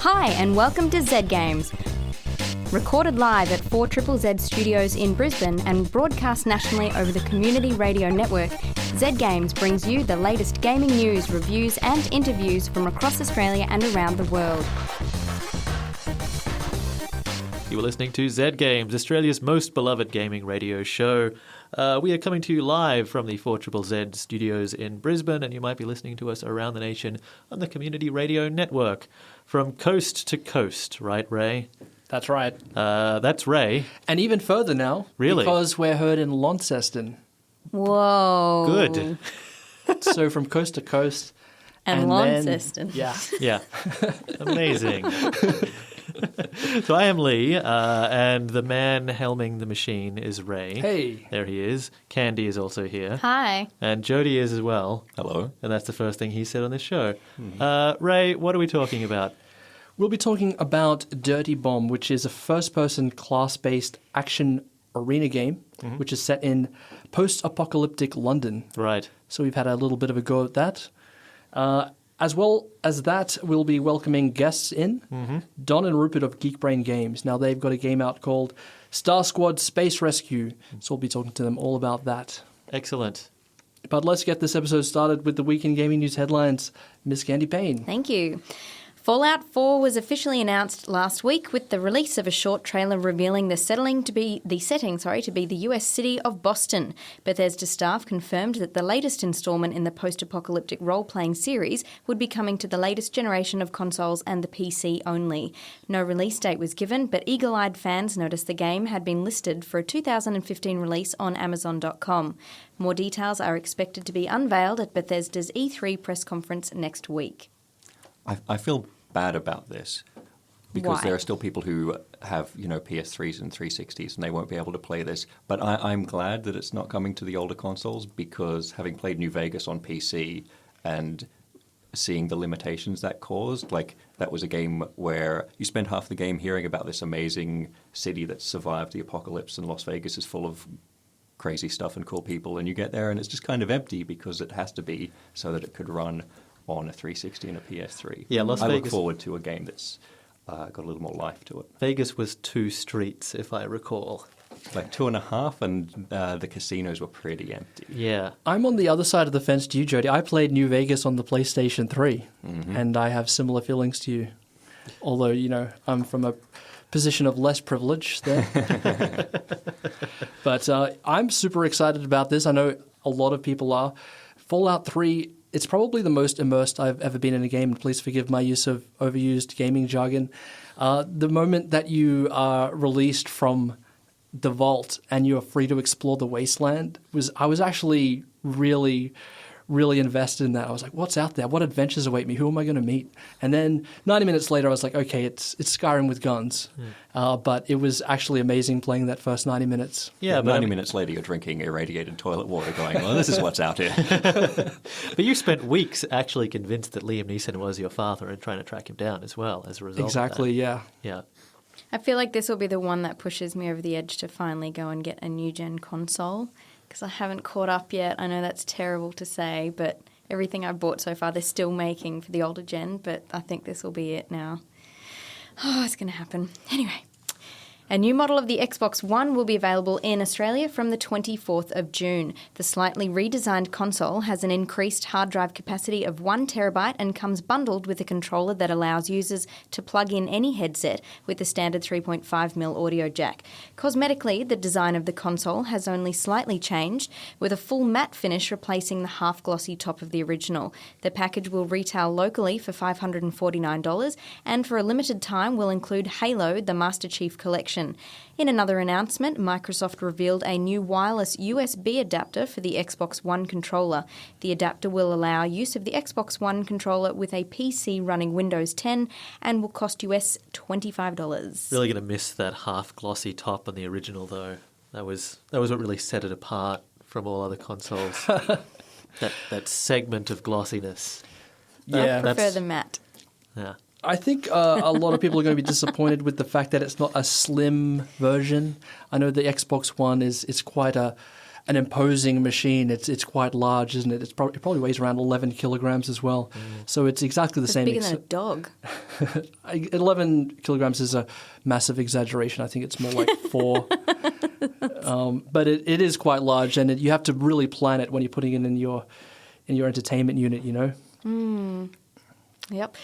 Hi and welcome to Z Games. Recorded live at 4ZZZ Studios in Brisbane and broadcast nationally over the Community Radio Network, Z Games brings you the latest gaming news, reviews and interviews from across Australia and around the world. You are listening to Z Games, Australia's most beloved gaming radio show. We are coming to you live from the 4ZZZ Studios in Brisbane, and you might be listening to us around the nation on the Community Radio Network. From coast to coast, right, Ray? That's right. That's Ray. And even further now. Really? Because we're heard in Launceston. Whoa. Good. So from coast to coast. And Launceston. Yeah. Yeah. Amazing. So I am Lee, and the man helming the machine is Ray. Hey. There he is. Candi is also here. Hi. And Jody is as well. Hello. And that's the first thing he said on this show. Ray, what are we talking about? We'll be talking about Dirty Bomb, which is a first-person class-based action arena game, which is set in post-apocalyptic London. Right. So we've had a little bit of a go at that. As well as that, we'll be welcoming guests in, Don and Rupert of Geek Games. Now, they've got a game out called Star Squad Space Rescue, so we'll be talking to them all about that. Excellent. But let's get this episode started with the weekend gaming news headlines. Miss Candi Payne. Thank you. Fallout 4 was officially announced last week with the release of a short trailer revealing the setting to be the US city of Boston. Bethesda staff confirmed that the latest installment in the post-apocalyptic role-playing series would be coming to the latest generation of consoles and the PC only. No release date was given, but eagle-eyed fans noticed the game had been listed for a 2015 release on Amazon.com. More details are expected to be unveiled at Bethesda's E3 press conference next week. I feel bad about this because Why? there are still people who have, PS3s and 360s and they won't be able to play this. But I'm glad that it's not coming to the older consoles because having played New Vegas on PC and seeing the limitations that caused, like that was a game where you spend half the game hearing about this amazing city that survived the apocalypse and Las Vegas is full of crazy stuff and cool people, and you get there and it's just kind of empty because it has to be so that it could run on a 360 and a PS3. Yeah, I look forward to a game that's got a little more life to it. Vegas was 2 streets, if I recall. Like 2.5, and the casinos were pretty empty. Yeah. I'm on the other side of the fence to you, Jody. I played New Vegas on the PlayStation 3, and I have similar feelings to you. Although, I'm from a position of less privilege there. But I'm super excited about this. I know a lot of people are. Fallout 3... It's probably the most immersed I've ever been in a game, and please forgive my use of overused gaming jargon. The moment that you are released from the vault and you're free to explore the wasteland, I was actually really, really invested in that. I was like, what's out there? What adventures await me? Who am I going to meet? And then 90 minutes later, I was like, okay, it's Skyrim with guns. But it was actually amazing playing that first 90 minutes. Yeah, but 90 minutes later, you're drinking irradiated toilet water going, well, this is what's out here. But you spent weeks actually convinced that Liam Neeson was your father and trying to track him down as well as a result Exactly, of that. yeah. Yeah. I feel like this will be the one that pushes me over the edge to finally go and get a new-gen console because I haven't caught up yet. I know that's terrible to say, but everything I've bought so far, they're still making for the older gen, but I think this will be it now. Oh, it's going to happen. Anyway. A new model of the Xbox One will be available in Australia from the 24th of June. The slightly redesigned console has an increased hard drive capacity of 1 terabyte and comes bundled with a controller that allows users to plug in any headset with the standard 3.5mm audio jack. Cosmetically, the design of the console has only slightly changed, with a full matte finish replacing the half-glossy top of the original. The package will retail locally for $549 and for a limited time will include Halo, the Master Chief Collection. In another announcement, Microsoft revealed a new wireless USB adapter for the Xbox One controller. The adapter will allow use of the Xbox One controller with a PC running Windows 10 and will cost US $25. Really going to miss that half-glossy top on the original, though. That was what really set it apart from all other consoles. that segment of glossiness. Yeah. I prefer the matte. Yeah. I think a lot of people are going to be disappointed with the fact that it's not a slim version. I know the Xbox One is quite a an imposing machine. It's quite large, isn't it? It probably weighs around 11 kilograms as well. So it's exactly the It's same. bigger than a dog. 11 kilograms is a massive exaggeration. I think it's more like 4. But it is quite large, and you have to really plan it when you're putting it in your entertainment unit, you know? Yep.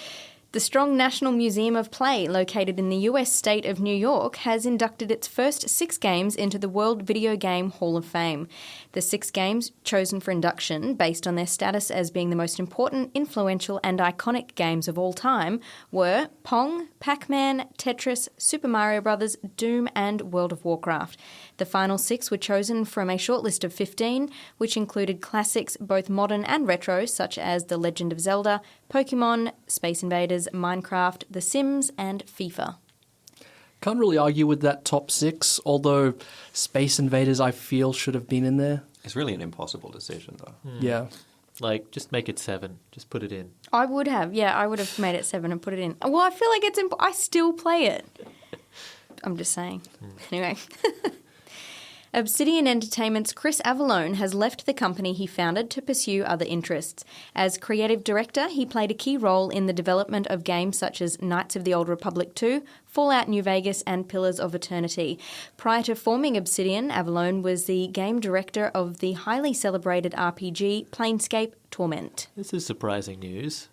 The Strong National Museum of Play, located in the US state of New York, has inducted its first 6 games into the World Video Game Hall of Fame. The 6 games chosen for induction, based on their status as being the most important, influential and iconic games of all time, were Pong, Pac-Man, Tetris, Super Mario Bros., Doom and World of Warcraft. The final 6 were chosen from a shortlist of 15, which included classics both modern and retro, such as The Legend of Zelda, Pokemon, Space Invaders, Minecraft, The Sims, and FIFA. Can't really argue with that top 6, although Space Invaders, I feel, should have been in there. It's really an impossible decision, though. Yeah. Like, just make it 7. Just put it in. I would have made it 7 and put it in. Well, I feel like I still play it. I'm just saying. Anyway. Obsidian Entertainment's Chris Avallone has left the company he founded to pursue other interests. As creative director, he played a key role in the development of games such as Knights of the Old Republic 2, Fallout New Vegas, and Pillars of Eternity. Prior to forming Obsidian, Avallone was the game director of the highly celebrated RPG Planescape Torment. This is surprising news.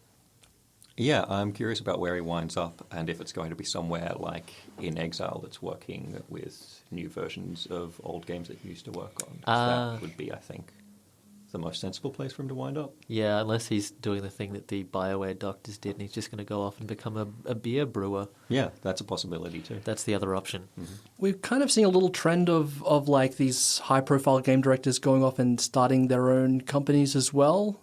Yeah, I'm curious about where he winds up and if it's going to be somewhere like In Exile that's working with new versions of old games that he used to work on. That would be, I think, the most sensible place for him to wind up. Yeah, unless he's doing the thing that the BioWare doctors did and he's just going to go off and become a beer brewer. Yeah, that's a possibility too. That's the other option. We've kind of seen a little trend of like these high-profile game directors going off and starting their own companies as well.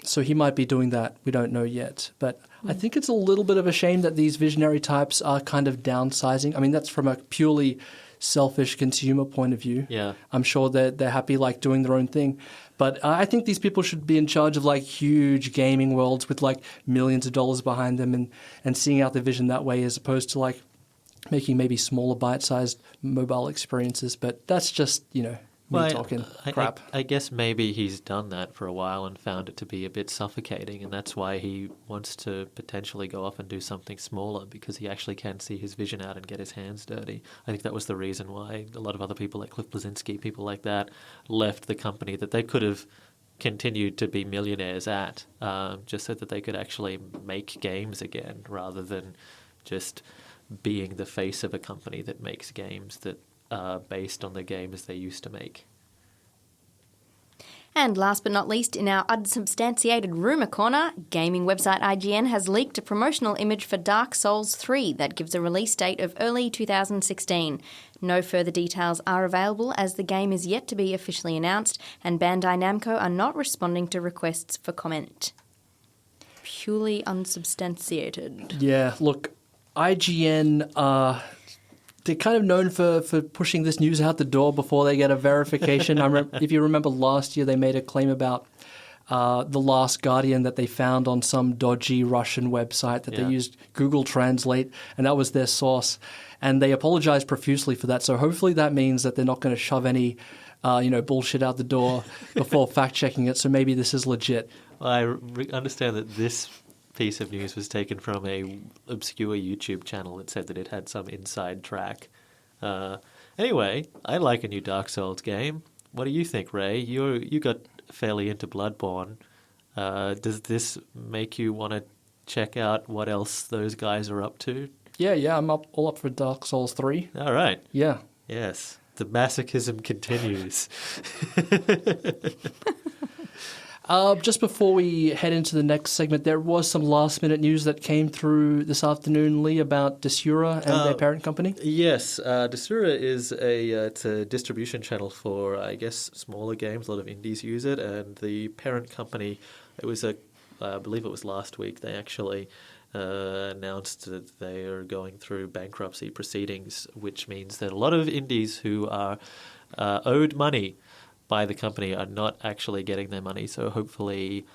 So he might be doing that. We don't know yet. But I think it's a little bit of a shame that these visionary types are kind of downsizing. I mean, that's from a purely selfish consumer point of view. Yeah. I'm sure that they're happy like doing their own thing. But I think these people should be in charge of like huge gaming worlds with like millions of dollars behind them and seeing out their vision that way as opposed to like making maybe smaller bite-sized mobile experiences. But that's just, me talking crap. I guess maybe he's done that for a while and found it to be a bit suffocating, and that's why he wants to potentially go off and do something smaller because he actually can see his vision out and get his hands dirty. I think that was the reason why a lot of other people like Cliff Bleszinski, people like that, left the company that they could have continued to be millionaires at, just so that they could actually make games again rather than just being the face of a company that makes games that based on the games they used to make. And last but not least, in our unsubstantiated rumour corner, gaming website IGN has leaked a promotional image for Dark Souls 3 that gives a release date of early 2016. No further details are available as the game is yet to be officially announced, and Bandai Namco are not responding to requests for comment. Purely unsubstantiated. Yeah, look, IGN they're kind of known for pushing this news out the door before they get a verification. If you remember last year, they made a claim about The Last Guardian that they found on some dodgy Russian website that they used Google Translate, and that was their source. And they apologized profusely for that. So hopefully that means that they're not going to shove any bullshit out the door before fact-checking it. So maybe this is legit. Well, I understand that this piece of news was taken from a obscure YouTube channel that said that it had some inside track. Anyway, I like a new Dark Souls game. What do you think, Ray? You got fairly into Bloodborne. Does this make you want to check out what else those guys are up to? Yeah, I'm all up for Dark Souls 3. All right. Yeah. Yes. The masochism continues. Just before we head into the next segment, there was some last-minute news that came through this afternoon, Lee, about Desura and their parent company. Yes, Desura is it's a distribution channel for, I guess, smaller games. A lot of indies use it, and the parent company, I believe it was last week, they actually announced that they are going through bankruptcy proceedings, which means that a lot of indies who are owed money by the company are not actually getting their money. So hopefully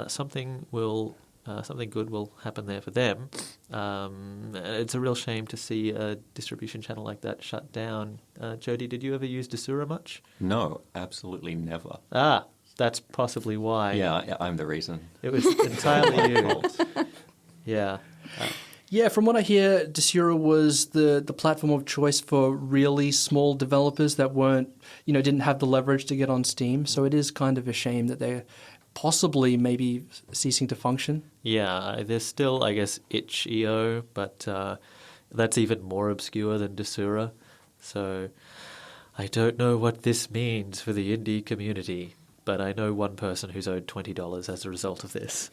something will something good will happen there for them. It's a real shame to see a distribution channel like that shut down. Jody, did you ever use Desura much? No, absolutely never. That's possibly why. Yeah, I'm the reason. It was entirely you. Yeah. Yeah, from what I hear, Desura was the platform of choice for really small developers that didn't have the leverage to get on Steam. So it is kind of a shame that they're possibly maybe ceasing to function. Yeah, there's still, I guess, itch.io, but that's even more obscure than Desura. So I don't know what this means for the indie community, but I know one person who's owed $20 as a result of this.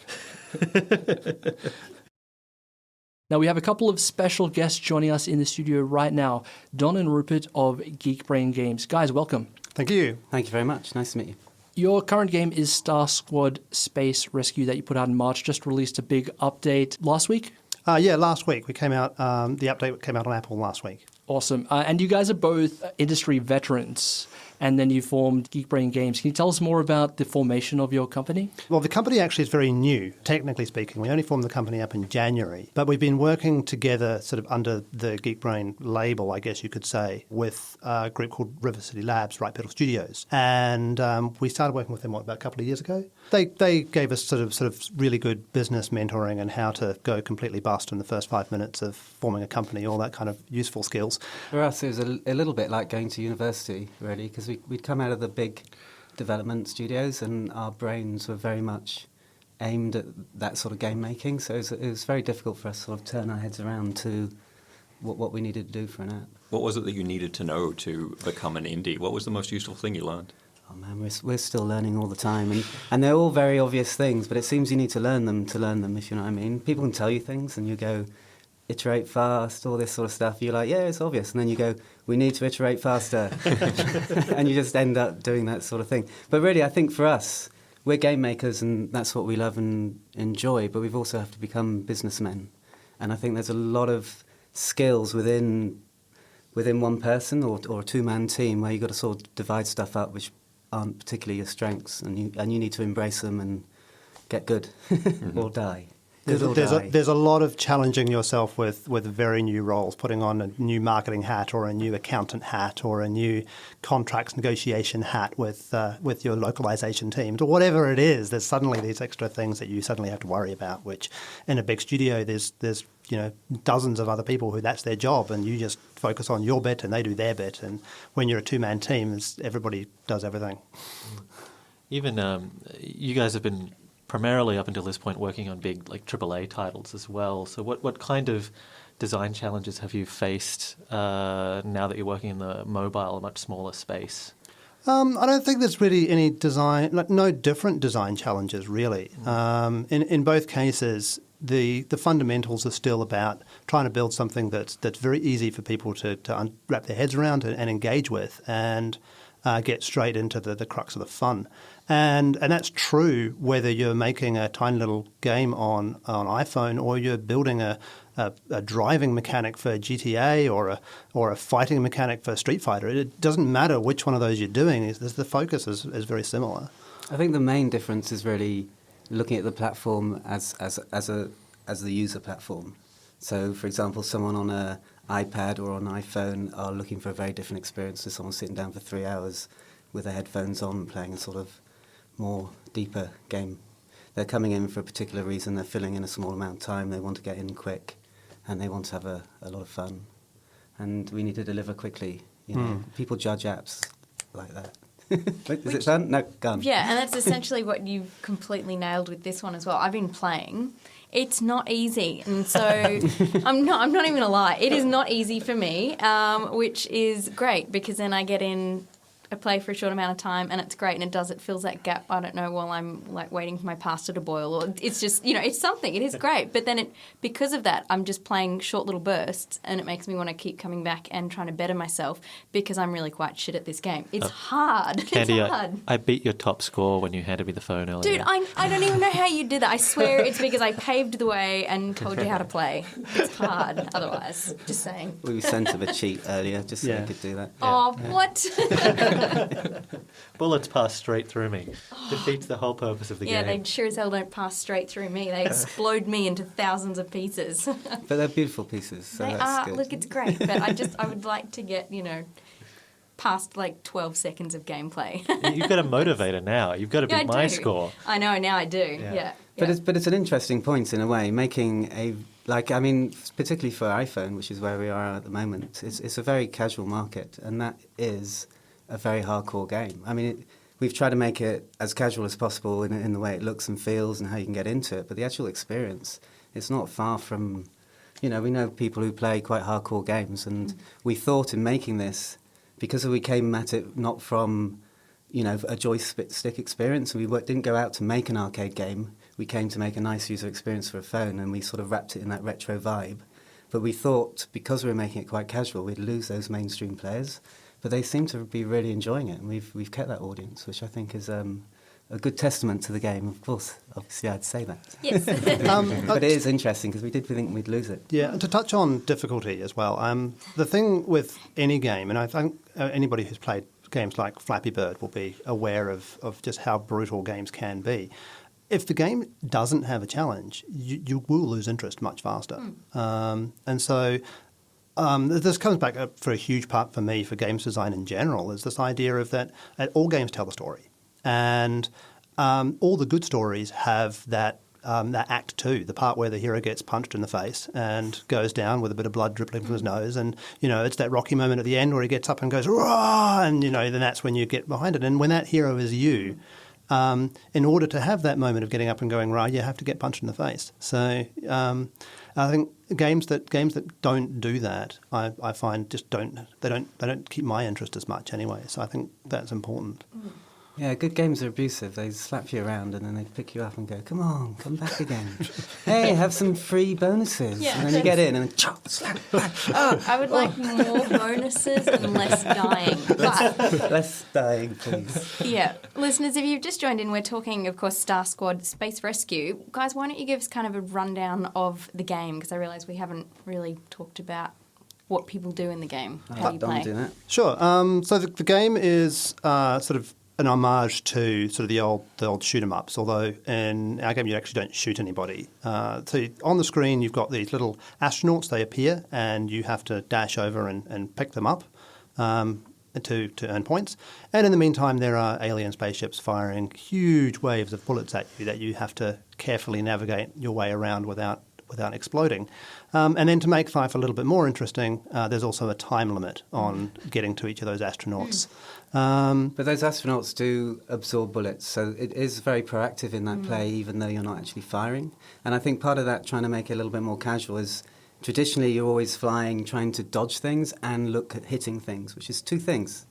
Now, we have a couple of special guests joining us in the studio right now. Don and Rupert of Geek Games. Guys, welcome. Thank you. Thank you very much. Nice to meet you. Your current game is Star Squad Space Rescue that you put out in March. Just released a big update last week? Last week. We came out. The update came out on Apple last week. Awesome. And you guys are both industry veterans, and then you formed Geek Games. Can you tell us more about the formation of your company? Well, the company actually is very new, technically speaking. We only formed the company up in January, but we've been working together sort of under the Geek Brain label, I guess you could say, with a group called River City Labs, Right Pedal Studios. And we started working with them, about a couple of years ago? They gave us sort of really good business mentoring and how to go completely bust in the first 5 minutes of forming a company, all that kind of useful skills. For us, it was a little bit like going to university, really, because we'd come out of the big development studios and our brains were very much aimed at that sort of game making. So it was very difficult for us to sort of turn our heads around to what we needed to do for an app. What was it that you needed to know to become an indie? What was the most useful thing you learned? Oh man, we're still learning all the time, and they're all very obvious things, but it seems you need to learn them, if you know what I mean. People can tell you things and you go, iterate fast, all this sort of stuff. You're like, yeah, it's obvious. And then you go, we need to iterate faster. And you just end up doing that sort of thing. But really, I think for us, we're game makers and that's what we love and enjoy, but we've also have to become businessmen. And I think there's a lot of skills within one person or a two-man team where you've got to sort of divide stuff up which aren't particularly your strengths, and you need to embrace them and get good or die. There's a lot of challenging yourself with very new roles, putting on a new marketing hat or a new accountant hat or a new contracts negotiation hat with your localization teams or whatever it is. There's suddenly these extra things that you suddenly have to worry about, which in a big studio there's dozens of other people who that's their job, and you just focus on your bit and they do their bit. And when you're a two-man team, everybody does everything. Even you guys have been primarily up until this point working on big AAA titles as well. So what kind of design challenges have you faced now that you're working in the mobile, much smaller space? I don't think there's really any no different design challenges really. In both cases, the fundamentals are still about trying to build something that's very easy for people to wrap their heads around and engage with, and get straight into the crux of the fun. And that's true whether you're making a tiny little game on iPhone or you're building a driving mechanic for GTA or a fighting mechanic for Street Fighter. It doesn't matter which one of those you're doing. The focus is very similar. I think the main difference is really looking at the platform as the user platform. So, for example, someone on an iPad or on an iPhone are looking for a very different experience to someone sitting down for 3 hours with their headphones on playing a sort of more deeper game. They're coming in for a particular reason, they're filling in a small amount of time, they want to get in quick, and they want to have a lot of fun. And we need to deliver quickly. People judge apps like that. Is it fun? No, gone. Yeah, and that's essentially what you've completely nailed with this one as well. I've been playing. It's not easy, and so I'm not even going to lie. It is not easy for me, which is great because then I get in, I play for a short amount of time, and it's great, and it fills that gap, I don't know, while I'm waiting for my pasta to boil, or it's just, it's something. It is great, but then because of that, I'm just playing short little bursts, and it makes me want to keep coming back and trying to better myself because I'm really quite shit at this game. It's hard. Candi, it's hard. I beat your top score when you handed me the phone earlier. Dude, I don't even know how you did that. I swear it's because I paved the way and told you how to play. It's hard otherwise, just saying. We sent him a cheat earlier just so he could do that. Oh, what? Bullets pass straight through me. Defeats the whole purpose of the Yeah, game. they sure as hell don't pass straight through me. They explode me into thousands of pieces. But they're beautiful pieces, so They that's are. good. Look, it's great, but I would like to get, past like 12 seconds of gameplay. You've got a motivator now. You've got to Yeah, beat I my do. score. I know, now I do. Yeah. Yeah. But yeah. it's an interesting point in a way, making particularly for iPhone, which is where we are at the moment, it's a very casual market, and that is a very hardcore game. I mean, we've tried to make it as casual as possible in the way it looks and feels and how you can get into it, but the actual experience, it's not far from, we know people who play quite hardcore games, and we thought in making this, because we came at it not from, a joystick experience, and we didn't go out to make an arcade game. We came to make a nice user experience for a phone, and we sort of wrapped it in that retro vibe. But we thought, because we were making it quite casual, we'd lose those mainstream players. But they seem to be really enjoying it, and we've kept that audience, which I think is a good testament to the game. Of course, obviously I'd say that. Yes. But it is interesting, because we did think we'd lose it. Yeah, and to touch on difficulty as well, the thing with any game, and I think anybody who's played games like Flappy Bird will be aware of just how brutal games can be. If the game doesn't have a challenge, you will lose interest much faster. And so this comes back for a huge part for me for games design in general, is this idea of that all games tell a story. And all the good stories have that act two, the part where the hero gets punched in the face and goes down with a bit of blood dripping from his nose. And, it's that Rocky moment at the end where he gets up and goes, "Rah!" And, then that's when you get behind it. And when that hero is you, in order to have that moment of getting up and going, "Rah," you have to get punched in the face. So I think games that don't do that, I find just don't keep my interest as much anyway. So I think that's important. Yeah, good games are abusive. They slap you around and then they pick you up and go, "Come on, come back again. Hey, have some free bonuses." Yeah. And then you get in and chop, slap, back. Oh, I would like more bonuses and less dying. But less dying, please. yeah, listeners, if you've just joined in, we're talking, of course, Star Squad Space Rescue. Guys, why don't you give us kind of a rundown of the game? Because I realise we haven't really talked about what people do in the game. How do you play? Do that. Sure. So the game is sort of an homage to sort of the old shoot 'em ups, although in our game you actually don't shoot anybody. So on the screen you've got these little astronauts. They appear and you have to dash over and pick them up to earn points. And in the meantime there are alien spaceships firing huge waves of bullets at you that you have to carefully navigate your way around without exploding. And then to make life a little bit more interesting, there's also a time limit on getting to each of those astronauts. But those astronauts do absorb bullets, so it is very proactive in that play, even though you're not actually firing. And I think part of that, trying to make it a little bit more casual, is traditionally you're always flying, trying to dodge things and look at hitting things, which is two things,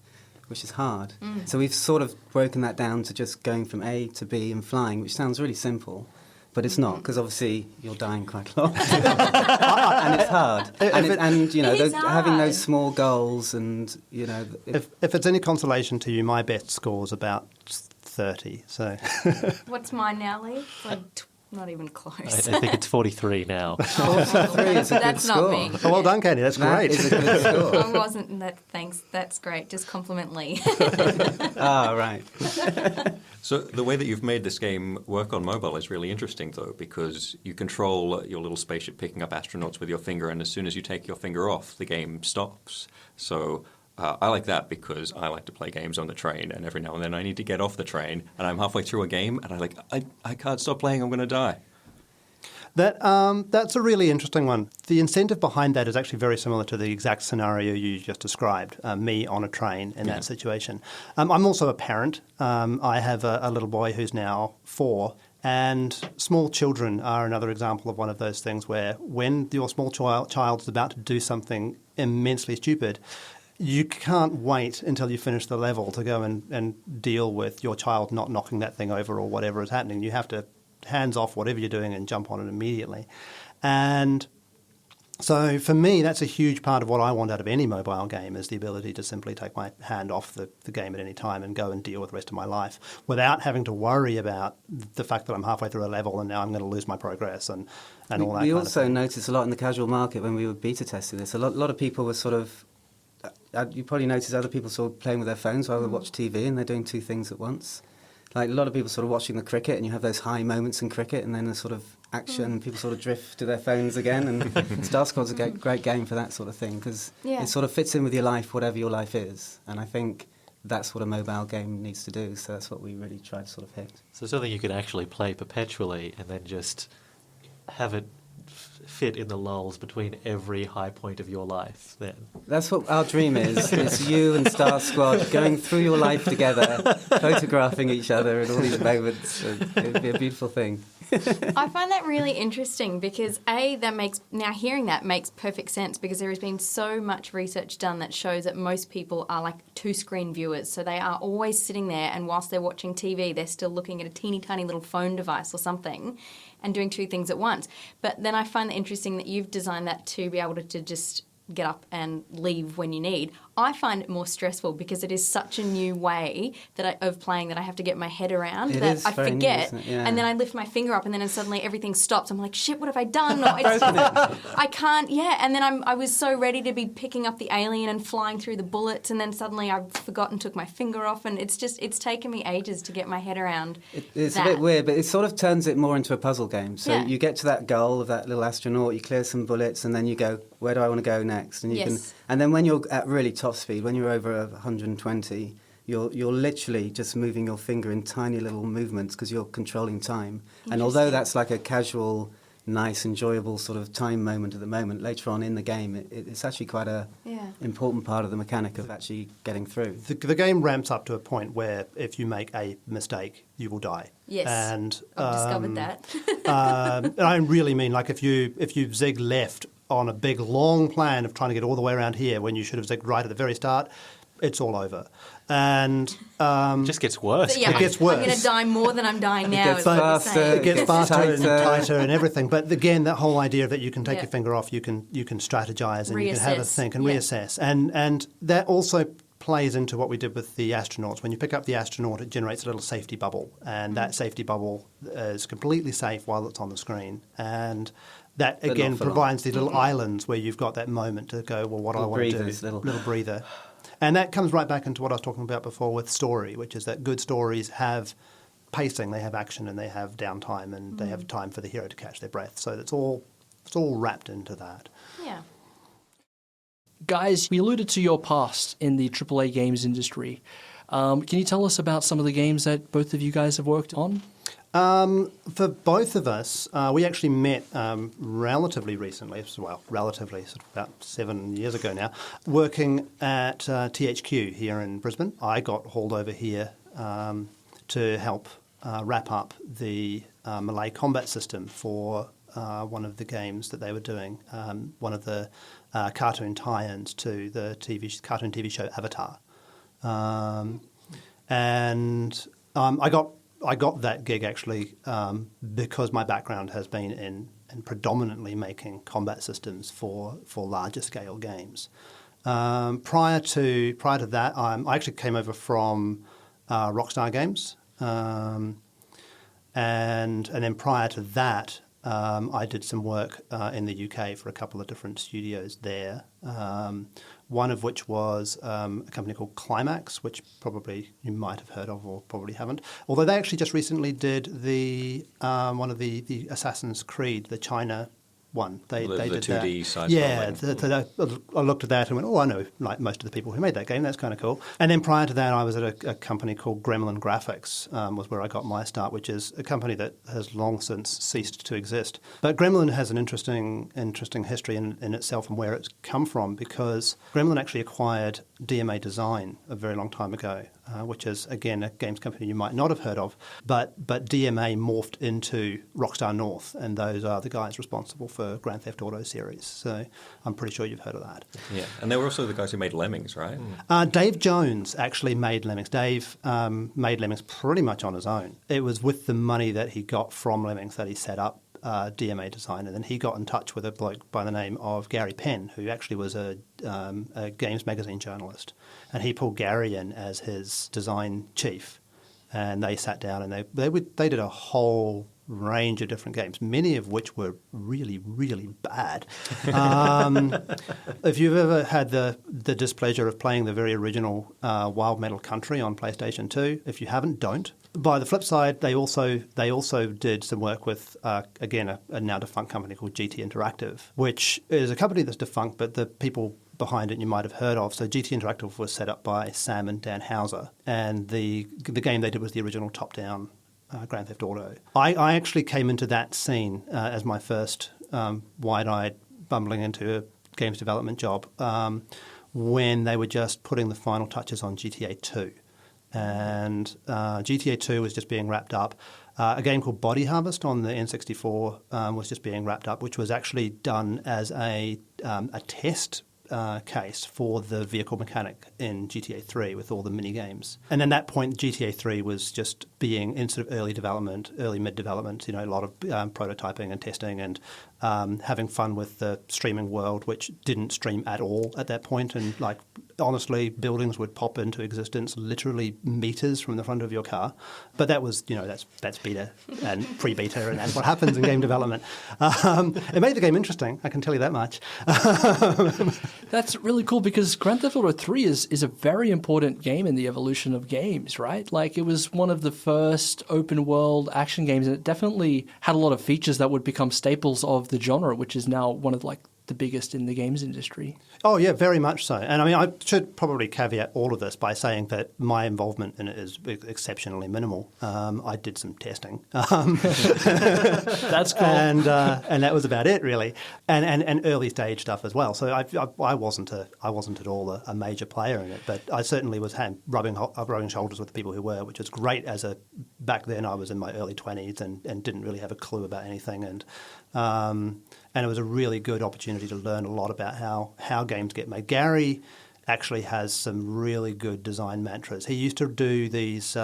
which is hard. So we've sort of broken that down to just going from A to B and flying, which sounds really simple. But it's not, because obviously you're dying quite a lot. And it's hard. Having those small goals and, If it's any consolation to you, my best score's about 30. So What's mine now, Lee? It's like not even close. I think it's 43 now. 43 is a That's good not score. me. oh, well done, Candi. That's That great. is a good score. I wasn't that. Thanks. That's great. Just compliment Lee. Right. So the way that you've made this game work on mobile is really interesting, though, because you control your little spaceship picking up astronauts with your finger, and as soon as you take your finger off, the game stops. So I like that because I like to play games on the train, and every now and then I need to get off the train, and I'm halfway through a game, and I can't stop playing, I'm going to die. That's a really interesting one. The incentive behind that is actually very similar to the exact scenario you just described, me on a train in that situation. I'm also a parent. I have a little boy who's now 4, and small children are another example of one of those things where when your small child is about to do something immensely stupid, you can't wait until you finish the level to go and deal with your child not knocking that thing over or whatever is happening. You have to hands off whatever you're doing and jump on it immediately. And so for me, that's a huge part of what I want out of any mobile game, is the ability to simply take my hand off the game at any time and go and deal with the rest of my life without having to worry about the fact that I'm halfway through a level and now I'm going to lose my progress and all that kind of We also thing. noticed a lot in the casual market when we were beta testing this. A lot of people were sort of you probably notice other people sort of playing with their phones while they watch TV, and they're doing two things at once. Like a lot of people sort of watching the cricket, and you have those high moments in cricket, and then a sort of action, people sort of drift to their phones again. And Star Squad's a great game for that sort of thing, because it sort of fits in with your life, whatever your life is. And I think that's what a mobile game needs to do, so that's what we really try to sort of hit. So something you could actually play perpetually and then just have it fit in the lulls between every high point of your life then. That's what our dream is. It's you and Star Squad going through your life together, photographing each other in all these moments. It'd be a beautiful thing. I find that really interesting because hearing that makes perfect sense, because there has been so much research done that shows that most people are like two-screen viewers. So they are always sitting there, and whilst they're watching TV, they're still looking at a teeny tiny little phone device or something and doing two things at once. But then I find it interesting that you've designed that to be able to just get up and leave when you need. I find it more stressful because it is such a new way of playing that I have to get my head around, that I forget, and then I lift my finger up and then suddenly everything stops. I'm like, shit, what have I done? I can't, and then I was so ready to be picking up the alien and flying through the bullets, and then suddenly I forgot and took my finger off, and it's taken me ages to get my head around It's that. a bit weird, but it sort of turns it more into a puzzle game. So you get to that goal of that little astronaut, you clear some bullets, and then you go, where do I want to go next? And and then when you're at really top speed, when you're over 120, you're literally just moving your finger in tiny little movements because you're controlling time. And although that's like a casual, nice, enjoyable sort of time moment at the moment, later on in the game, it's actually quite a important part of the mechanic of actually getting through. The game ramps up to a point where if you make a mistake, you will die. Yes, and I've discovered that. I really mean, like if you zig left on a big long plan of trying to get all the way around here when you should have zigged right at the very start, it's all over. And it just gets worse. It gets worse. I'm going to die more than I'm dying now. It gets faster and tighter. tighter and everything. But again, that whole idea that you can take your finger off, you can strategize and you can have a think and reassess. And that also plays into what we did with the astronauts. When you pick up the astronaut, it generates a little safety bubble, and that safety bubble is completely safe while it's on the screen. And that, again, provides these little islands where you've got that moment to go, well, what do I want to do? Little breather. And that comes right back into what I was talking about before with story, which is that good stories have pacing, they have action, and they have downtime, and they have time for the hero to catch their breath. So it's all wrapped into that. Yeah. Guys, we alluded to your past in the AAA games industry. Can you tell us about some of the games that both of you guys have worked on? For both of us, we actually met relatively recently, sort of about 7 years ago now, working at THQ here in Brisbane. I got hauled over here to help wrap up the Malay combat system for one of the games that they were doing, one of the cartoon tie-ins to the cartoon TV show Avatar. I got that gig actually because my background has been in predominantly making combat systems for larger scale games. Prior to that, I actually came over from Rockstar Games, and then prior to that, I did some work in the UK for a couple of different studios there. One of which was a company called Climax, which probably you might have heard of or probably haven't. Although they actually just recently did one of the Assassin's Creed, the China one. They did 2D side. Yeah, I looked at that and went, oh, I know like most of the people who made that game. That's kind of cool. And then prior to that, I was at a company called Gremlin Graphics, was where I got my start, which is a company that has long since ceased to exist. But Gremlin has an interesting history in itself and where it's come from, because Gremlin actually acquired DMA Design a very long time ago, which is, again, a games company you might not have heard of. But DMA morphed into Rockstar North, and those are the guys responsible for Grand Theft Auto series. So I'm pretty sure you've heard of that. Yeah, and they were also the guys who made Lemmings, right? Dave Jones actually made Lemmings. Dave made Lemmings pretty much on his own. It was with the money that he got from Lemmings that he set up DMA Design, and then he got in touch with a bloke by the name of Gary Penn, who actually was a games magazine journalist, and he pulled Gary in as his design chief, and they sat down and they did a whole range of different games, many of which were really, really bad. If you've ever had the displeasure of playing the very original Wild Metal Country on PlayStation 2, if you haven't, don't. By the flip side, they also did some work with, again, a now defunct company called GT Interactive, which is a company that's defunct, but the people behind it you might have heard of. So GT Interactive was set up by Sam and Dan Houser, and the game they did was the original top-down Grand Theft Auto. I actually came into that scene as my first wide-eyed bumbling into a games development job when they were just putting the final touches on GTA 2. And GTA 2 was just being wrapped up. A game called Body Harvest on the N64 was just being wrapped up, which was actually done as a test case for the vehicle mechanic in GTA 3 with all the mini games. And at that point, GTA 3 was just being in sort of early development, early mid-development, a lot of prototyping and testing and having fun with the streaming world, which didn't stream at all at that point. And honestly, buildings would pop into existence literally meters from the front of your car. But that was, that's beta and pre-beta, and that's what happens in game development. It made the game interesting, I can tell you that much. That's really cool because Grand Theft Auto 3 is a very important game in the evolution of games, right? It was one of the first open world action games, and it definitely had a lot of features that would become staples of the genre, which is now one of the biggest in the games industry. Oh, yeah, very much so. And I should probably caveat all of this by saying that my involvement in it is exceptionally minimal. I did some testing. That's cool. And that was about it, really. And early stage stuff as well. So I wasn't at all a major player in it, but I certainly was rubbing shoulders with the people who were, which was great back then I was in my early 20s and didn't really have a clue about anything. And it was a really good opportunity to learn a lot about how games get made. Gary actually has some really good design mantras. He used to do these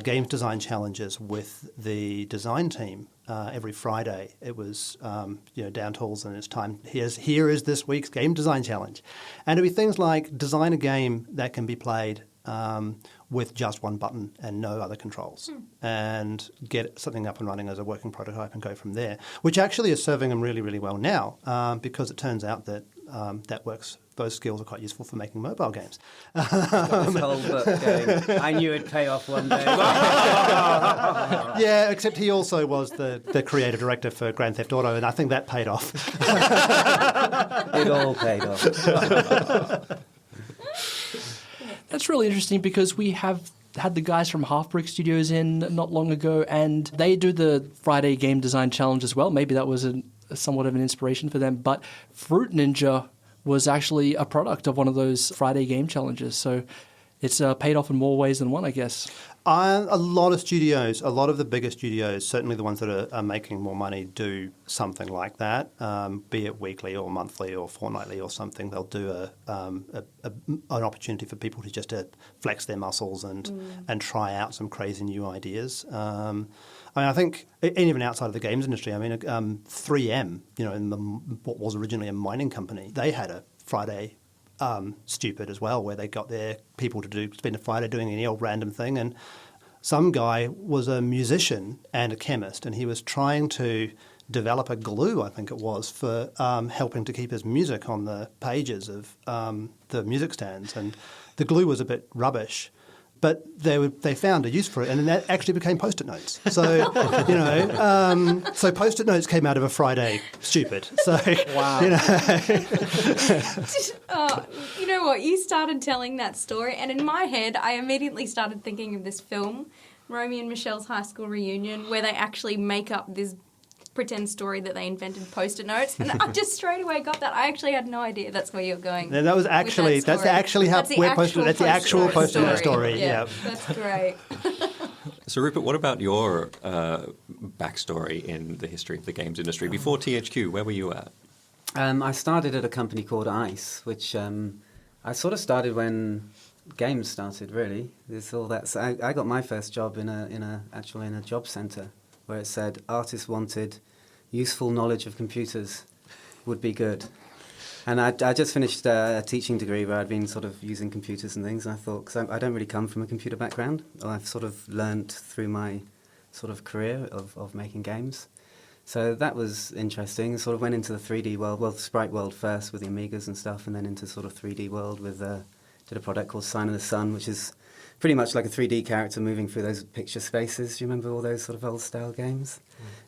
games design challenges with the design team every Friday. It was, down tools and it's time. Here is this week's game design challenge. And it'd be things like design a game that can be played with just one button and no other controls, and get something up and running as a working prototype and go from there, which actually is serving them really, really well now because it turns out that that works. Those skills are quite useful for making mobile games. This whole book going, I knew it'd pay off one day. Yeah, except he also was the creative director for Grand Theft Auto, and I think that paid off. It all paid off. That's really interesting because we have had the guys from Half Brick Studios in not long ago, and they do the Friday Game Design Challenge as well. Maybe that was somewhat of an inspiration for them. But Fruit Ninja was actually a product of one of those Friday game challenges. So it's paid off in more ways than one, I guess. A lot of studios, a lot of the bigger studios, certainly the ones that are making more money, do something like that, be it weekly or monthly or fortnightly or something. They'll do an opportunity for people to flex their muscles and try out some crazy new ideas. I think even outside of the games industry, 3M, in what was originally a mining company, they had a Friday Stupid as well, where they got their people to spend a Friday doing any old random thing. And some guy was a musician and a chemist, and he was trying to develop a glue, I think it was, for helping to keep his music on the pages of the music stands. And the glue was a bit rubbish, but they found a use for it, and then that actually became Post-it notes. So, so Post-it notes came out of a Friday Stupid. So, wow. You know what? You started telling that story, and in my head, I immediately started thinking of this film, Romeo and Michelle's High School Reunion, where they actually make up this pretend story that they invented Post-it notes, and I just straight away got that. I actually had no idea that's where you're going. And that was actually that's the actual Post-it note story. Yeah, that's great. So Rupert, what about your backstory in the history of the games industry before THQ? Where were you at? I started at a company called ICE, which I sort of started when games started. Really, I got my first job in a job centre, where it said artists wanted useful knowledge of computers would be good. And I just finished a teaching degree where I'd been sort of using computers and things, and I thought, because I don't really come from a computer background, I've sort of learnt through my sort of career of making games. So that was interesting. Sort of went into the 3D world, well, Sprite world first with the Amigas and stuff, and then into sort of 3D world with, did a product called Sign of the Sun, which is pretty much like a 3D character moving through those picture spaces. Do you remember all those sort of old-style games?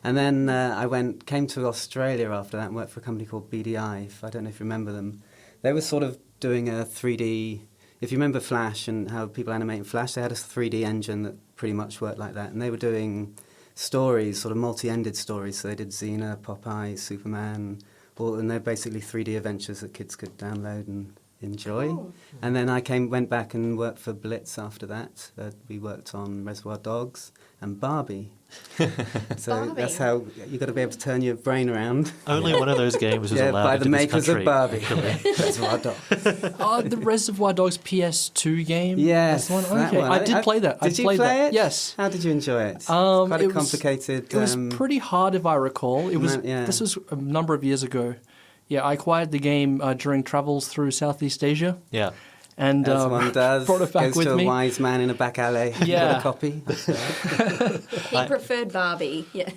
And then I came to Australia after that and worked for a company called BDI. I don't know if you remember them. They were sort of doing a 3D... If you remember Flash and how people animate in Flash, they had a 3D engine that pretty much worked like that. And they were doing stories, sort of multi-ended stories. So they did Xena, Popeye, Superman, and they're basically 3D adventures that kids could download and enjoy. Cool. And then I went back and worked for Blitz after that. We worked on Reservoir Dogs and Barbie. So Barbie. that's how you got to be able to turn your brain around. Only one of those games was Yeah, allowed by into the this makers country, of Barbie. actually. Reservoir Dogs. The Reservoir Dogs PS2 game? Yes, That's the one? that Okay, one. I did play that. Did you played play that. it? Yes. How did you enjoy it? Um, Quite it a was- complicated... It was pretty hard, if I recall. It was. Yeah. This was a number of years ago. Yeah, I acquired the game during travels through Southeast Asia, Yeah. and As one does. brought it back Goes with to me. a wise man in a back alley. Yeah. Got a copy. He preferred Barbie. Yeah.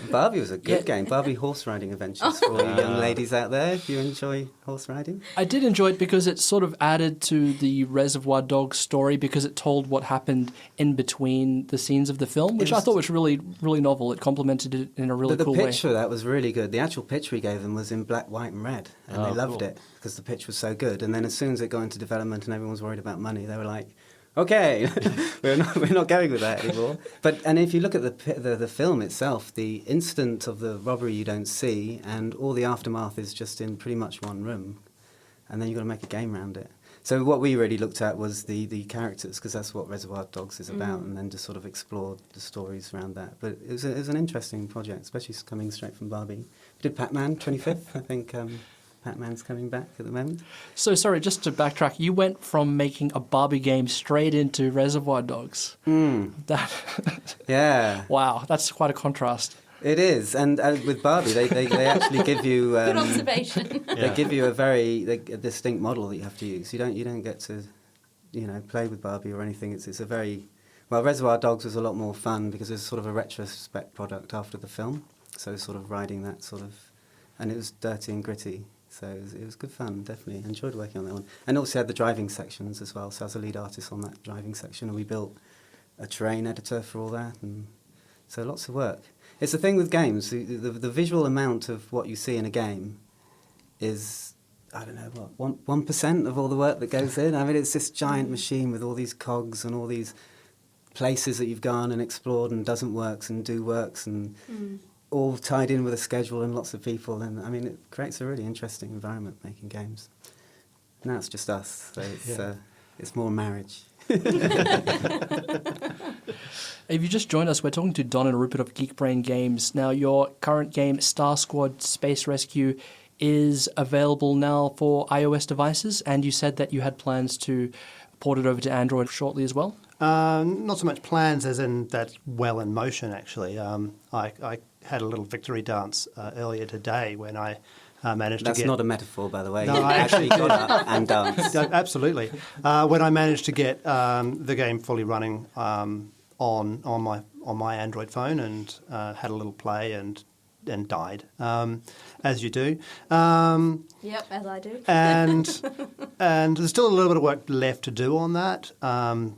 Barbie was a good Yeah. game. Barbie horse riding adventures for all you young ladies out there. If you enjoy horse riding. I did enjoy it because it sort of added to the Reservoir Dogs story because it told what happened in between the scenes of the film, which I thought was really, really novel. It complemented it in a really The cool pitch way. for that was really good. The actual pitch we gave them was in black, white, and red, and they loved cool. it because the pitch was so good. And then as soon as it got into development and everyone was worried about money, they were like, "Okay, we're not going with that anymore." And if you look at the film itself, the instant of the robbery you don't see, and all the aftermath is just in pretty much one room, and then you've got to make a game around it. So what we really looked at was the characters, because that's what Reservoir Dogs is about, and then just sort of explore the stories around that. But it was an interesting project, especially coming straight from Barbie. We did Pac-Man 25th, I think. Pac-Man's coming back at the moment. So, sorry, just to backtrack, you went from making a Barbie game straight into Reservoir Dogs. That, Yeah, wow, that's quite a contrast. it is. And with Barbie, they actually give you... Good observation. They give you a distinct model that you have to use. You don't get to, play with Barbie or anything. It's a very... Well, Reservoir Dogs was a lot more fun because it was sort of a retrospect product after the film. So sort of riding that sort of... And it was dirty and gritty. So it was good fun, definitely. I enjoyed working on that one. And also had the driving sections as well. So I was a lead artist on that driving section, and we built a terrain editor for all that. And so lots of work. It's the thing with games. The visual amount of what you see in a game is, I don't know, what, 1% of all the work that goes in. I mean, it's this giant machine with all these cogs and all these places that you've gone and explored and doesn't works and do works and... all tied in with a schedule and lots of people, and I mean, it creates a really interesting environment making games. Now it's just us, so it's more marriage. If you just joined us, we're talking to Don and Rupert of Geek Brain Games. Now, your current game, Star Squad Space Rescue, is available now for iOS devices, and you said that you had plans to port it over to Android shortly as well? Not so much plans as in that's well in motion, actually. I had a little victory dance earlier today when I managed That's to get... not a metaphor, by the way. No, You I actually got up and danced. No, absolutely. When I managed to get the game fully running on my Android phone and had a little play and died, as you do. Yep, as I do. And there's still a little bit of work left to do on that.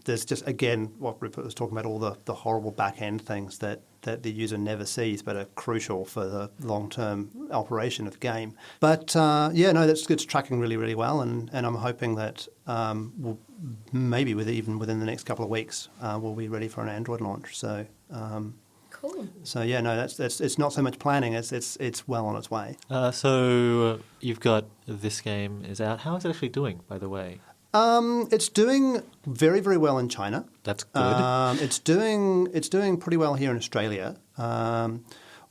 There's just, again, what Rupert was talking about, all the horrible back-end things that the user never sees but are crucial for the long-term operation of the game. But, it's tracking really, really well, and I'm hoping that we'll, maybe even within the next couple of weeks, we'll be ready for an Android launch. So... Cool. So that's it's not so much planning; it's well on its way. So you've got this game is out. How is it actually doing, by the way? It's doing very, very well in China. That's good. It's doing pretty well here in Australia.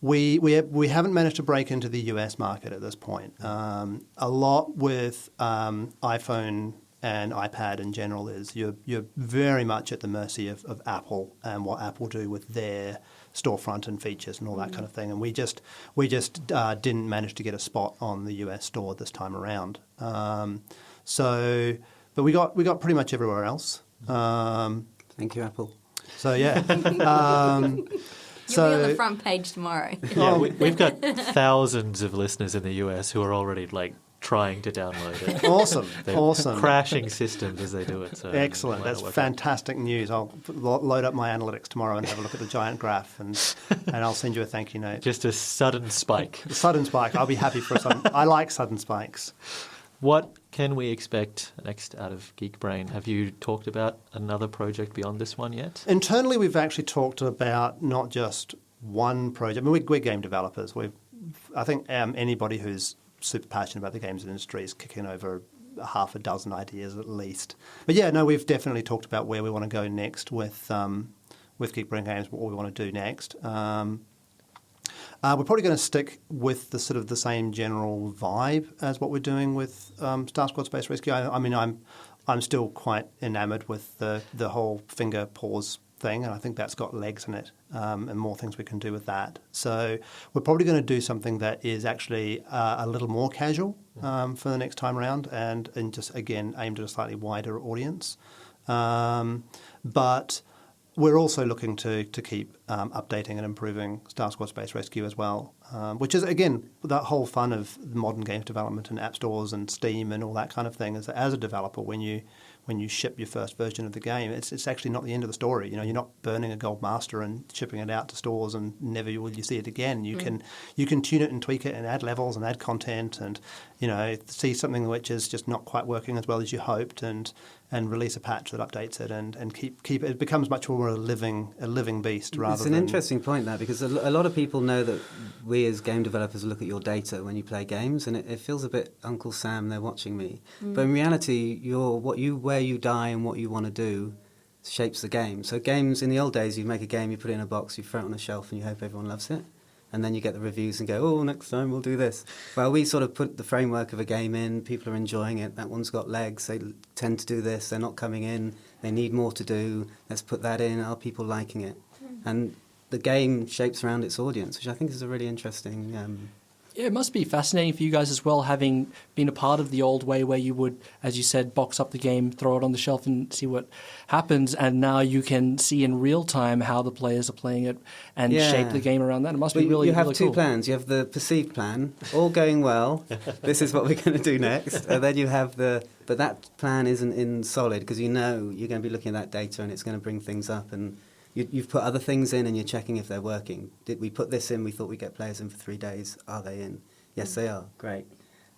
We haven't managed to break into the US market at this point. A lot with iPhone and iPad in general is you're very much at the mercy of Apple and what Apple do with their storefront and features and all that kind of thing. And we just didn't manage to get a spot on the US store this time around. But we got pretty much everywhere else. Thank you, Apple. So yeah. You'll be on the front page tomorrow. Yeah, we've got thousands of listeners in the US who are already trying to download it. Awesome, They're awesome. crashing systems as they do it. So Excellent. That's fantastic news. I'll load up my analytics tomorrow and have a look at the giant graph, and I'll send you a thank you note. Just a sudden spike. A sudden spike. I'll be happy for a sudden. I like sudden spikes. What can we expect next out of Geek Brain? Have you talked about another project beyond this one yet? Internally, we've actually talked about not just one project. I mean, we're game developers. I think anybody who's super passionate about the games industry is kicking over half a dozen ideas at least. But yeah, no, we've definitely talked about where we want to go next with Geek Brain Games, what we want to do next. We're probably going to stick with the sort of the same general vibe as what we're doing with Star Squad Space Rescue. I mean, I'm still quite enamoured with the whole finger pause thing, and I think that's got legs in it, and more things we can do with that. So we're probably going to do something that is actually a little more casual for the next time around, and just again aimed at a slightly wider audience. But we're also looking to keep updating and improving Star Squad Space Rescue as well, which is, again, that whole fun of modern games development and app stores and Steam and all that kind of thing. As a developer, when you ship your first version of the game, it's actually not the end of the story. You know, you're not burning a gold master and shipping it out to stores and never will you see it again. You can tune it and tweak it and add levels and add content and, you know, see something which is just not quite working as well as you hoped and release a patch that updates it and keep it. It becomes much more a living beast rather It's than... an interesting point there, because a lot of people know that we as game developers look at your data when you play games, and it feels a bit Uncle Sam, they're watching me. But in reality, where you die and what you want to do shapes the game. So games, in the old days, you make a game, you put it in a box, you throw it on a shelf and you hope everyone loves it. And then you get the reviews and go, oh, next time we'll do this. Well, we sort of put the framework of a game in, people are enjoying it, that one's got legs, they tend to do this, they're not coming in, they need more to do, let's put that in, are people liking it? And the game shapes around its audience, which I think is a really interesting... Yeah, it must be fascinating for you guys as well, having been a part of the old way where you would, as you said, box up the game, throw it on the shelf and see what happens, and now you can see in real time how the players are playing it and shape the game around that. It must be really cool. You have two plans. You have the perceived plan, all going well, this is what we're going to do next, and then you have but that plan isn't in solid, because you know you're going to be looking at that data and it's going to bring things up, and you've put other things in and you're checking if they're working. Did we put this in? We thought we'd get players in for 3 days. Are they in? Yes, they are. Great.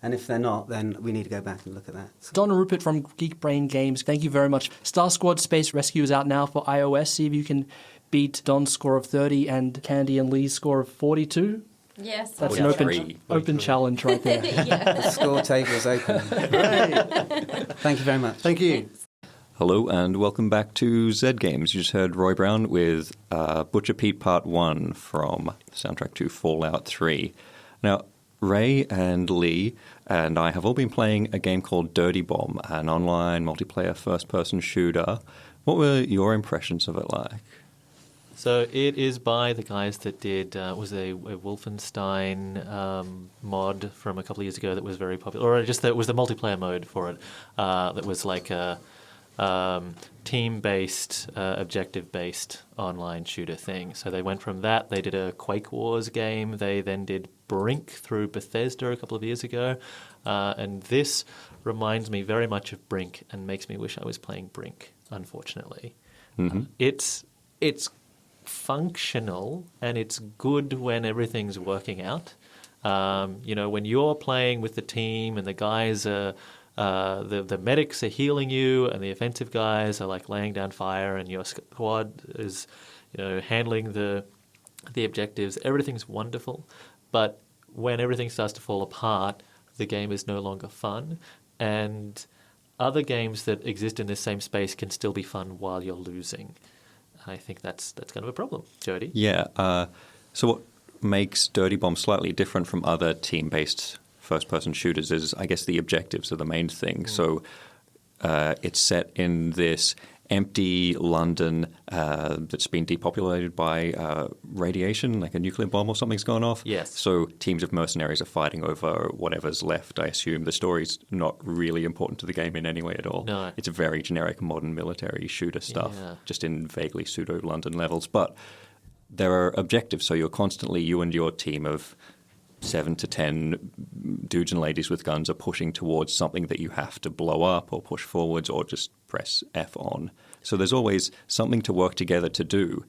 And if they're not, then we need to go back and look at that. Don and Rupert from Geek Brain Games, thank you very much. Star Squad Space Rescue is out now for iOS. See if you can beat Don's score of 30 and Candi and Lee's score of 42. Yes. That's an open challenge right there. The score table is open. Thank you very much. Thank you. Hello and welcome back to Z Games. You just heard Roy Brown with Butcher Pete Part 1 from the soundtrack to Fallout 3. Now, Ray and Lee and I have all been playing a game called Dirty Bomb, an online multiplayer first-person shooter. What were your impressions of it like? So it is by the guys that did was a Wolfenstein mod from a couple of years ago that was very popular, or just that was the multiplayer mode for it that was like a team-based, objective-based online shooter thing. So they went from that, they did a Quake Wars game, they then did Brink through Bethesda a couple of years ago, and this reminds me very much of Brink and makes me wish I was playing Brink, unfortunately. Mm-hmm. It's functional and it's good when everything's working out. When you're playing with the team and the guys are the medics are healing you and the offensive guys are like laying down fire and your squad is handling the objectives, everything's wonderful. But when everything starts to fall apart, the game is no longer fun, and other games that exist in this same space can still be fun while you're losing. I think that's kind of a problem. Jody? Yeah. So what makes Dirty Bomb slightly different from other team-based first-person shooters is, I guess, the objectives are the main thing. So it's set in this empty London that's been depopulated by radiation, like a nuclear bomb or something's gone off. Yes. So teams of mercenaries are fighting over whatever's left, I assume. The story's not really important to the game in any way at all. No. It's a very generic modern military shooter stuff, just in vaguely pseudo-London levels. But there are objectives. So you're constantly, you and your team of 7 to 10 dudes and ladies with guns are pushing towards something that you have to blow up or push forwards or just press F on. So there's always something to work together to do.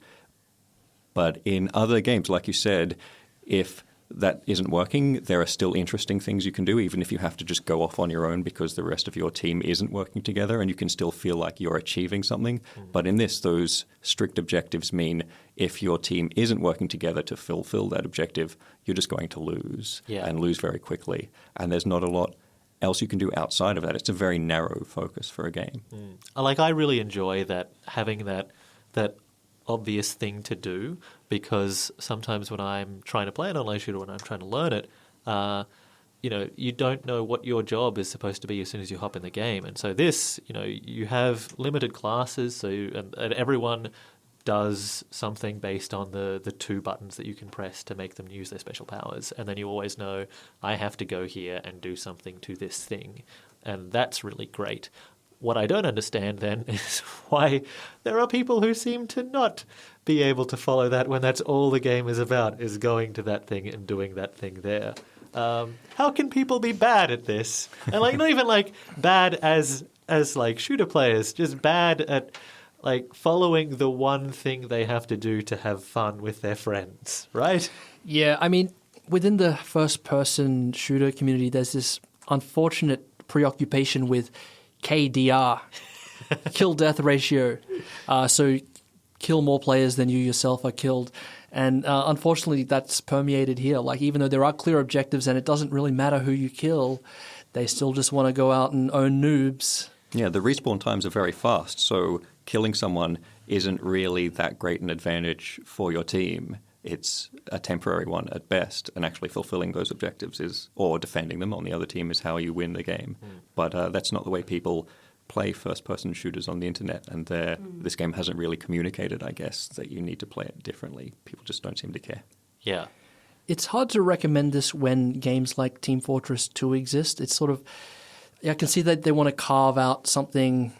But in other games, like you said, if that isn't working, there are still interesting things you can do, even if you have to just go off on your own because the rest of your team isn't working together, and you can still feel like you're achieving something. But in this, those strict objectives mean if your team isn't working together to fulfill that objective, you're just going to lose and lose very quickly. And there's not a lot else you can do outside of that. It's a very narrow focus for a game. Like, I really enjoy that, having that obvious thing to do, because sometimes when I'm trying to play an online shooter, when I'm trying to learn it, you don't know what your job is supposed to be as soon as you hop in the game. And so this, you have limited classes, so and everyone does something based on the 2 buttons that you can press to make them use their special powers. And then you always know, I have to go here and do something to this thing. And that's really great. What I don't understand then is why there are people who seem to not be able to follow that when that's all the game is about, is going to that thing and doing that thing there. How can people be bad at this? And not even bad as shooter players, just bad at following the one thing they have to do to have fun with their friends, right? Yeah, I mean, within the first-person shooter community, there's this unfortunate preoccupation with KDR, kill-death ratio. So kill more players than you yourself are killed. And unfortunately, that's permeated here. Even though there are clear objectives and it doesn't really matter who you kill, they still just want to go out and own noobs. Yeah, the respawn times are very fast, so killing someone isn't really that great an advantage for your team. It's a temporary one at best, and actually fulfilling those objectives or defending them on the other team is how you win the game. But that's not the way people play first-person shooters on the internet, and this game hasn't really communicated, I guess, that you need to play it differently. People just don't seem to care. Yeah. It's hard to recommend this when games like Team Fortress 2 exist. It's sort of, I can see that they want to carve out something,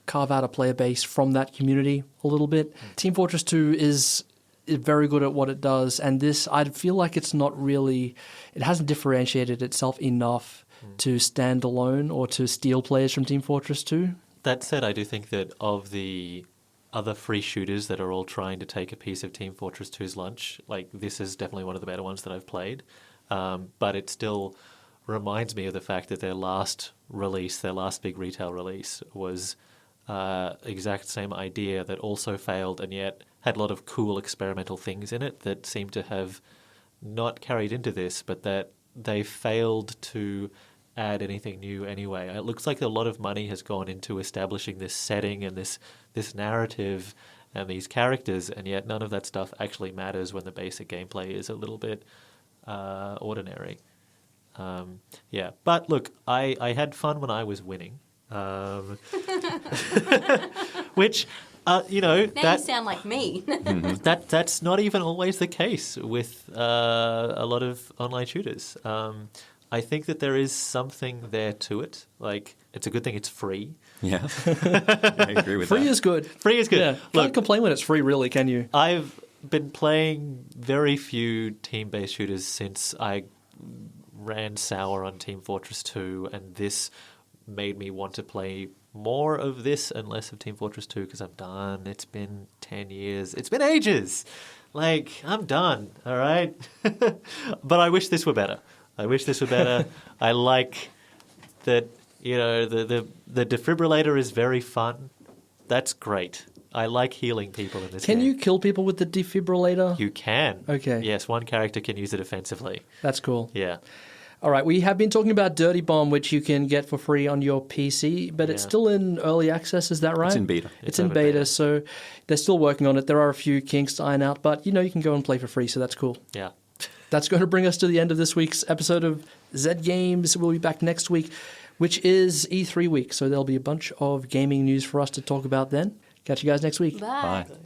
carve out a player base from that community a little bit. Team Fortress 2 is very good at what it does, and this, I feel like it's not really, it hasn't differentiated itself enough to stand alone or to steal players from Team Fortress 2. That said, I do think that of the other free shooters that are all trying to take a piece of Team Fortress 2's lunch, this is definitely one of the better ones that I've played. But it still reminds me of the fact that their last big retail release was exact same idea that also failed, and yet had a lot of cool experimental things in it that seem to have not carried into this, but that they failed to add anything new anyway. It looks like a lot of money has gone into establishing this setting and this narrative and these characters, and yet none of that stuff actually matters when the basic gameplay is a little bit ordinary. But look, I had fun when I was winning. Which, Now you that sound like me. that's not even always the case with a lot of online shooters. I think that there is something there to it. It's a good thing it's free. Yeah, I agree with that. Free is good. Free is good. Yeah. Can't complain when it's free, really, can you? I've been playing very few team-based shooters since I ran sour on Team Fortress 2, and this made me want to play more of this and less of Team Fortress 2 because I'm done. It's been 10 years. It's been ages. I'm done, all right? But I wish this were better. I like that, the defibrillator is very fun. That's great. I like healing people in this game. Can you kill people with the defibrillator? You can. Okay. Yes, one character can use it offensively. That's cool. Yeah. All right, we have been talking about Dirty Bomb, which you can get for free on your PC, but it's still in early access, is that right? It's in beta. It's in beta, so they're still working on it. There are a few kinks to iron out, but you can go and play for free, so that's cool. Yeah. That's going to bring us to the end of this week's episode of Zed Games. We'll be back next week, which is E3 week, so there'll be a bunch of gaming news for us to talk about then. Catch you guys next week. Bye. Bye.